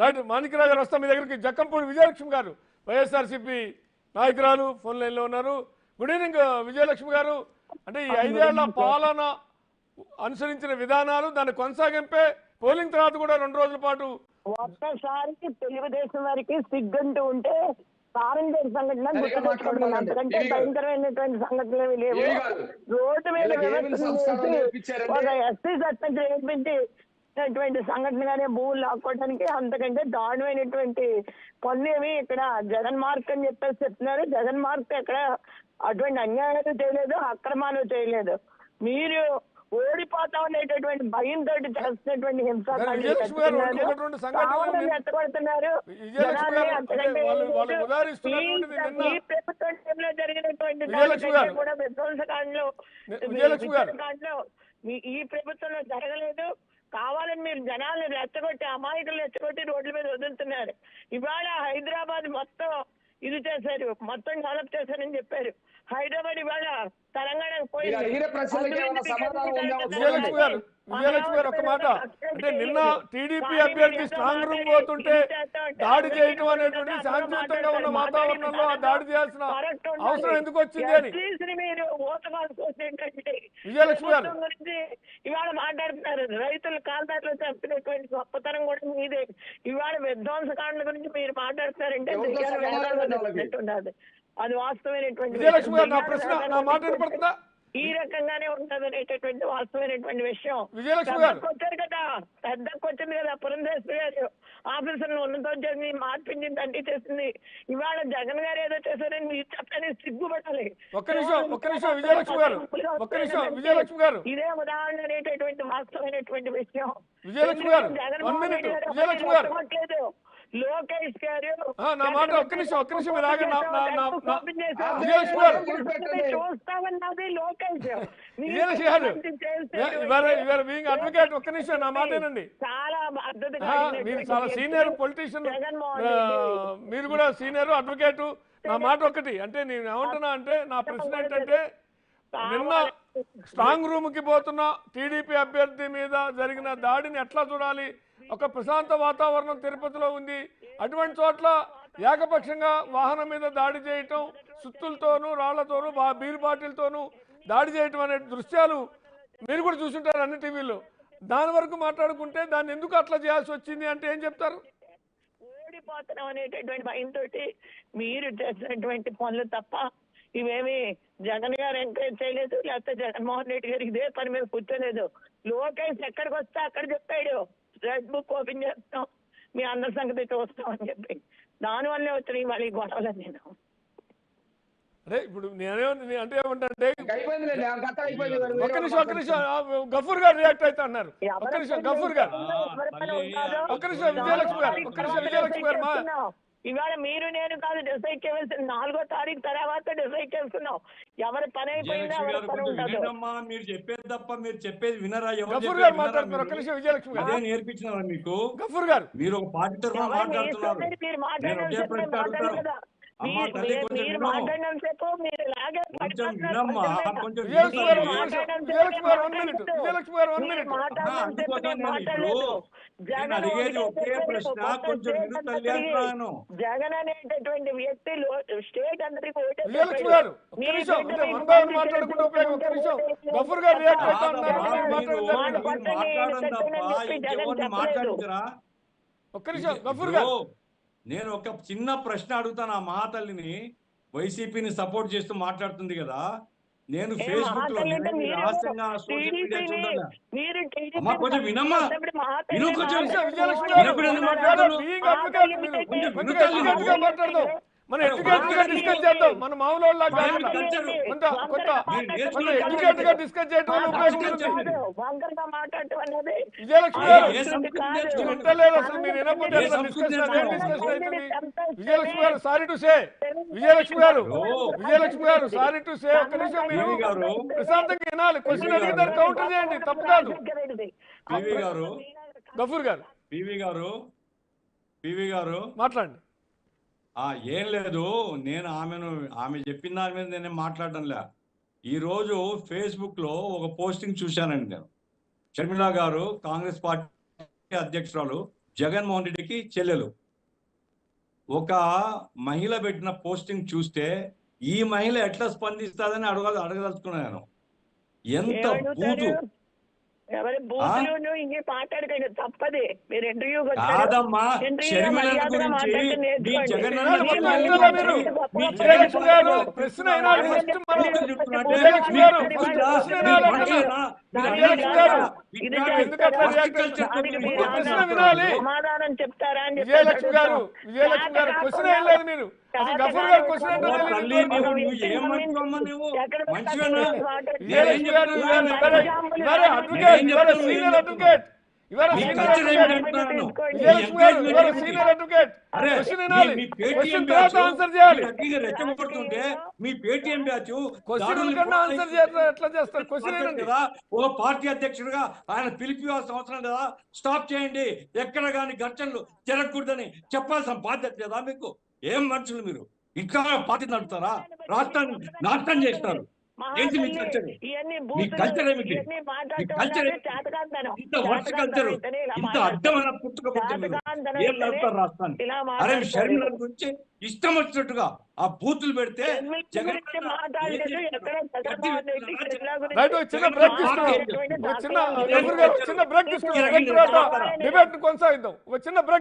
Right Manikya Rao గారు వస్తాం మీ దగ్గరికి. జక్కంపూడి విజయలక్ష్మి గారు వైఎస్ఆర్సీపీ నాయకురాలు ఫోన్ లైన్లో ఉన్నారు. గుడ్ ఈవినింగ్ విజయలక్ష్మి గారు. అంటే ఈ 5 ఏళ్ల పాలన అనుసరించిన విధానాలు దాని కొనసాగింపే పోలింగ్ తర్వాత కూడా 2 రోజుల పాటు ఒక్కసారికి తెలుగుదేశం వారికి సిగ్గంటూ ఉంటే తారంగేరు సంఘటన గుర్తుపెట్టుకుంటున్నాం. అంతకంటే భయంకరమైనటువంటి సంఘటనలు లేవు. రోడ్డు మీద ఒక ఎస్సీ సర్పంచ్ నేర్పించినటువంటి సంఘటనగానే భూములు లాక్కోవడానికి అంతకంటే దారుణమైనటువంటి పనులేమి ఇక్కడ జగన్ మార్క్ అని చెప్పేసి చెప్తున్నారు. జగన్ మార్క్ ఎక్కడ అటువంటి అన్యాయాలు చేయలేదు, అక్రమాలు చేయలేదు. మీరు ఓడిపోతా ఉండేటటువంటి భయంతో చేస్తున్నటువంటి హింసాకాండలు ఎత్తగొడుతున్నారు. ఈ ప్రభుత్వంలో జరిగినటువంటి కూడా విధ్వంసకాండలో ఈ ప్రభుత్వంలో జరగలేదు. కావాలని మీరు జనాలను రెచ్చగొట్టి అమాయకులు రెచ్చగొట్టి రోడ్ల మీద వదులుతున్నారు. ఇవాళ హైదరాబాద్ మొత్తం ఇది చేశారు, మొత్తం డెవలప్ చేశారని చెప్పారు. హైదరాబాద్ ఇవాళ తెలంగాణకు పోయి విజయలక్ష్మి గారు ఒక మాట అంటే నిన్న టీడీపీ అభ్యర్థి స్ట్రాంగ్ రూమ్ పోతుంటే దాడి చేయటం అనేటువంటి శాంతియుతంగా ఉన్న వాతావరణంలో ఆ దాడి చేయాల్సిన అవసరం ఎందుకు వచ్చింది అని విజయలక్ష్మి గారు గురించి ఇవాళ మాట్లాడుతున్నారు. రైతులు కాల్దాట్లో చంపినటువంటి గొప్పతనం కూడా మీదే. ఇవాళ విధ్వంసకాండ గురించి మీరు మాట్లాడుతున్నారంటే అది వాస్తవమైనటువంటి విజయలక్ష్మి గారు నా ప్రశ్న నా మాట వినపడుతుందా? ఈ రకంగానే ఉంటది అనేటటువంటి వాస్తవమైనటువంటి విషయం. విజయలక్ష్మి గారు వచ్చారు కదా, పెద్దకు వచ్చింది కదా పురంధేశ్వరి గారు ఆఫీసర్లు ఉన్నతోద్యోగిని మార్పించి తండ్రి చేసింది. ఇవాళ జగన్ గారు ఏదో చేశారని మీరు చెప్పని సిగ్గుపడాలి. ఒక్క నిమిషం విజయలక్ష్మి గారు, విజయలక్ష్మి గారు ఇదే ఉదాహరణ అనేటటువంటి వాస్తవమైనటువంటి విషయం. విజయలక్ష్మి గారు జగన్మోహన్ రెడ్డి గారు లేదు, లోకేష్ గారు నా మాట ఒక్క నిమిషం చూస్తామన్నది లోకేష్ అడ్వకేట్. ఒక్క నిమిషం నా మాటేనండి. చాలా మీరు చాలా సీనియర్ పొలిటీషియన్, మీరు కూడా సీనియర్ అడ్వకేట్. నా మాట ఒకటి అంటే నేను ఏమంటున్నా అంటే నా ప్రశ్న ఏంటంటే నిన్న స్ట్రాంగ్ రూమ్ కి పోతున్న టీడీపీ అభ్యర్థి మీద జరిగిన దాడిని ఎట్లా చూడాలి? ఒక ప్రశాంత వాతావరణం తిరుపతిలో ఉంది, అటువంటి చోట్ల ఏకపక్షంగా వాహనం మీద దాడి చేయటం, సుత్తులతోనూ రాళ్లతోనూ బీర్ బాటిల్తోనూ దాడి చేయటం అనే దృశ్యాలు మీరు కూడా చూసుంటారు అన్ని టీవీల్లో. దాని వరకు మాట్లాడుకుంటే దాన్ని ఎందుకు అట్లా చేయాల్సి వచ్చింది అంటే ఏం చెప్తారు? ఓడిపోతున్నాం అనేటటువంటి భయంతో మీరు చేసినటువంటి పనులు తప్ప ఇవేమి జగన్ గారు ఎంకరేజ్ చేయలేదు, లేకపోతే జగన్మోహన్ రెడ్డి గారికి ఇదే పని మీద కూర్చోలేదు. లోకేష్ ఎక్కడికి వస్తే అక్కడ చెప్పాడు రెడ్ బుక్ ఓపెన్ చేస్తాం, మీ అందరి సంగతి చూస్తాం అని చెప్పి. దానివల్లే వచ్చినాయి వాళ్ళ గొడవలు. నేను అరే ఇప్పుడు నేనే అంటే ఏమంటే ఒక్క నిమిషం గఫూర్ గారు రియాక్ట్ అయితే అన్నారు. ఒక్క నిమిషం గఫూర్ గారు, ఒక్క నిమిషం విజయలక్ష్మి గారు, విజయలక్ష్మి గారు ఇవాళ మీరు నేను కాదు డిసైడ్ చేయవలసిన 4వ తారీఖు తర్వాత డిసైడ్ చేస్తున్నాం. ఎవరి పని అయిపోయిందో ఎవరి పని ఉండదు. మీరు చెప్పేది తప్ప మీరు చెప్పేది వినరా? గఫూర్ గారు మాట్లాడుతున్నారు. ఒక్క నిమిషం విజయలక్ష్మి గారు, అదే నేర్పించిన మీకు గఫూర్ గారు మీరు ఒక పార్టీ తరఫున మాట్లాడుతున్నారు. మీరు మాట్లాడారు కదా, మీరు మాట్లాడినంతసేపు మీరు ఇలాగే అడిగేది ఒకే ప్రశ్న, కొంచెం జగన్ అనేటటువంటి వ్యక్తి స్టేట్ అందరికి మాట్లాడుతురా. ఒక్క నిమిషం గఫూర్ గారు, నేను ఒక చిన్న ప్రశ్న అడుగుతాను. ఆ మహాతల్లిని వైసీపీని సపోర్ట్ చేస్తూ మాట్లాడుతుంది కదా, నేను ఫేస్బుక్ లో రహస్యంగా సోషల్ మీడియా చూడాలా కొంచెం వినమ్మా, విను కొంచెం మన ఎడ్యుకేటెడ్ గా డిస్కస్ చేద్దాం. మన మామూలు ఎడ్యుకేటెడ్ గా డిస్కస్ చేయడం విజయలక్ష్మి గారు వింటలేదు అసలు. మీరు వినకపోతే విజయలక్ష్మి గారు సారీ టు సే, విజయలక్ష్మి గారు సారీ టు సే. ఒక్క నిమిషం మీరు ప్రశాంతంగా వినాలి. క్వశ్చన్ అడిగి దాన్ని కౌంటర్ చేయండి, తప్పు కాదు. గఫూర్ గారు, పివి గారు మాట్లాడండి. ఏం లేదు, నేను ఆమె చెప్పిన దాని మీద నేనే మాట్లాడడంలే. ఈరోజు ఫేస్బుక్ లో ఒక పోస్టింగ్ చూశానండి నేను. షర్మిలా గారు కాంగ్రెస్ పార్టీ అధ్యక్షురాలు జగన్మోహన్ రెడ్డికి చెల్లెలు. ఒక మహిళ పెట్టిన పోస్టింగ్ చూస్తే ఈ మహిళ ఎట్లా స్పందిస్తుందని అడగదలుచుకున్నాను. ఎంత బూతు! ఎవరి బూతులు ఇంకే మాట్లాడకండి, తప్పది. మీరు ఇంటర్వ్యూ కాదమ్మా, షర్మిల గురించి మీ జగన్ ప్రశ్న వినాలి ఫస్ట్. సమాధానం చెప్తారా అని విజయలక్ష్మి గారు క్వశ్చన్ ఏం లేదు. మీరు అసలు గఫూర్ గారు క్వశ్చన్ అంటే సీనియర్ అడ్వకేట్, ఆన్సర్ చేయాలి. రెచ్చగొడుతుంటే మీ పేటీఎం బ్యాచ్ ఆన్సర్ ఎట్లా చేస్తారు? క్వశ్చన్ కదా, ఓ పార్టీ అధ్యక్షుడిగా ఆయన పిలిపివాల్సిన అవసరం కదా. స్టాప్ చేయండి, ఎక్కడ కానీ ఘర్షణలు జరగకూడదని చెప్పాల్సిన బాధ్యత కదా మీకు. ఏం మనుషులు మీరు? ఇంకా పార్టీ నడుపుతారా? రాష్ట్రాన్ని నాశనం చేస్తారు. ఏంటి మీ కల్చర్? మీ కల్చర్ ఏమిటి? మీ కల్చర్ ఇంత వర్ష కల్చర్, ఇంత అడ్డమైన పుట్టుకపోతే మీరు ఏం నడుపుతారు రాష్ట్రాన్ని? అరే షర్మిల గురించి ఇష్టం వచ్చినట్టుగా ఆ బూతులు పెడితే జగన్ చిన్న బ్రేక్ తీసుకున్నాం. డిబేట్ కొనసాగిద్దాం. చిన్న బ్రేక్.